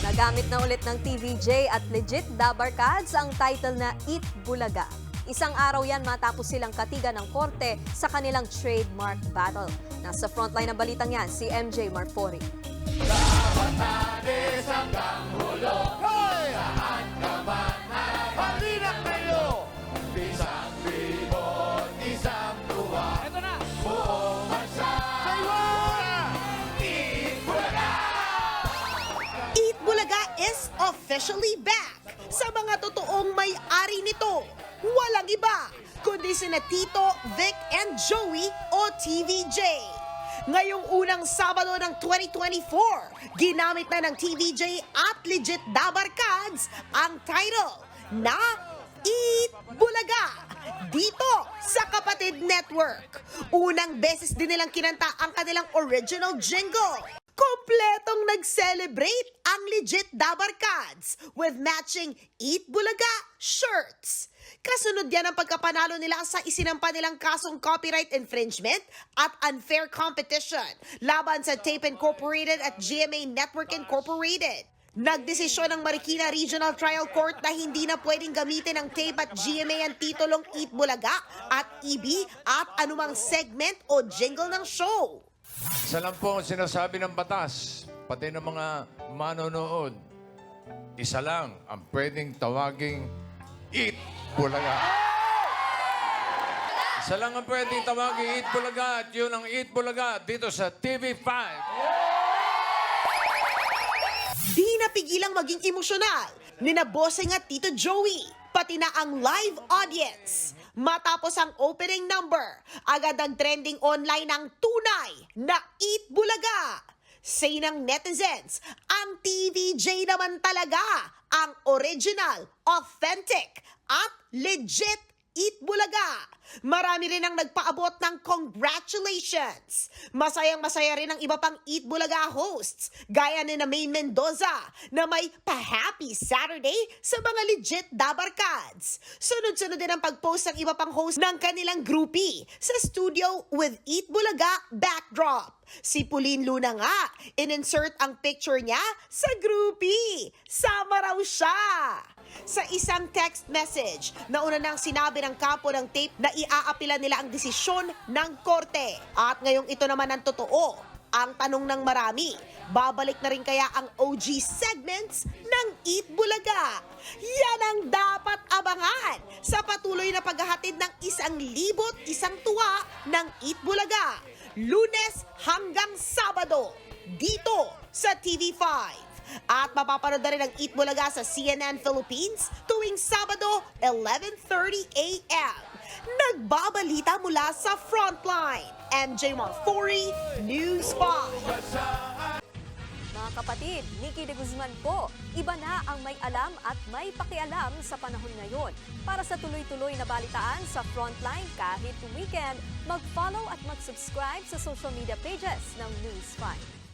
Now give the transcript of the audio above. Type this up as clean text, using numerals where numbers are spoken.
Nagamit na ulit ng TVJ at Legit Dabarkads ang title na Eat Bulaga. Isang araw yan matapos silang katigan ng korte sa kanilang trademark battle. Nasa frontline ng balitang yan, si MJ Marfori. Eat Bulaga is officially back. Sa mga totoong may-ari nito, walang iba kundi sina Tito, Vic, and Joey o TVJ. Ngayong unang Sabado ng 2024, ginamit na ng TVJ at Legit Dabarkads ang title na Eat Bulaga dito sa Kapatid Network. Unang beses din nilang kinanta ang kanilang original jingle. Kompletong nag-celebrate ang Legit Dabarkads with matching Eat Bulaga shirts. Kasunod yan ang pagkapanalo nila sa isinampa nilang kasong copyright infringement at unfair competition laban sa Tape Incorporated at GMA Network Incorporated. Nagdesisyon ng Marikina Regional Trial Court na hindi na pwedeng gamitin ng tape at GMA ang titulong Eat Bulaga at EB at anumang segment o jingle ng show. Isa lang po ang sinasabi ng batas, pati ng mga manonood. Isa lang ang pwedeng tawaging Eat Bulaga. Isa lang ang pwedeng tawaging Eat Bulaga at yun ang Eat Bulaga dito sa TV5. Di napigilang maging emosyonal ni na Bossing at Tito Joey, pati na ang live audience. Matapos ang opening number, agad ang trending online ang tunay na Eat Bulaga. Say ng netizens, ang TVJ naman talaga ang original, authentic at legit Eat Bulaga. Marami rin ang nagpaabot ng congratulations. Masayang-masaya rin ang iba pang Eat Bulaga hosts, gaya ni na May Mendoza na may pa-happy Saturday sa mga Legit Dabarkads. Sunod-sunod din ang pag-post ng iba pang host ng kanilang groupie sa studio with Eat Bulaga backdrop. Si Pauline Luna nga, in-insert ang picture niya sa groupie. Sama raw siya. Sa isang text message, nauna nang sinabi ng kampo ng tape na iaapila nila ang desisyon ng korte. At ngayong ito naman ang totoo. Ang tanong ng marami, babalik na rin kaya ang OG segments ng Eat Bulaga? Yan ang dapat abangan sa patuloy na paghahatid ng 1,001 tuwa ng Eat Bulaga. Lunes hanggang Sabado, dito sa TV5. At mapapanood na rin ang Eat Bulaga sa CNN Philippines tuwing Sabado, 11:30 a.m. Nagbabalita mula sa Frontline, MJ Marfori, News 5. Mga kapatid, Nikki de Guzman po, iba na ang may alam at may pakialam sa panahon ngayon. Para sa tuloy-tuloy na balitaan sa Frontline kahit weekend, mag-follow at mag-subscribe sa social media pages ng News 5.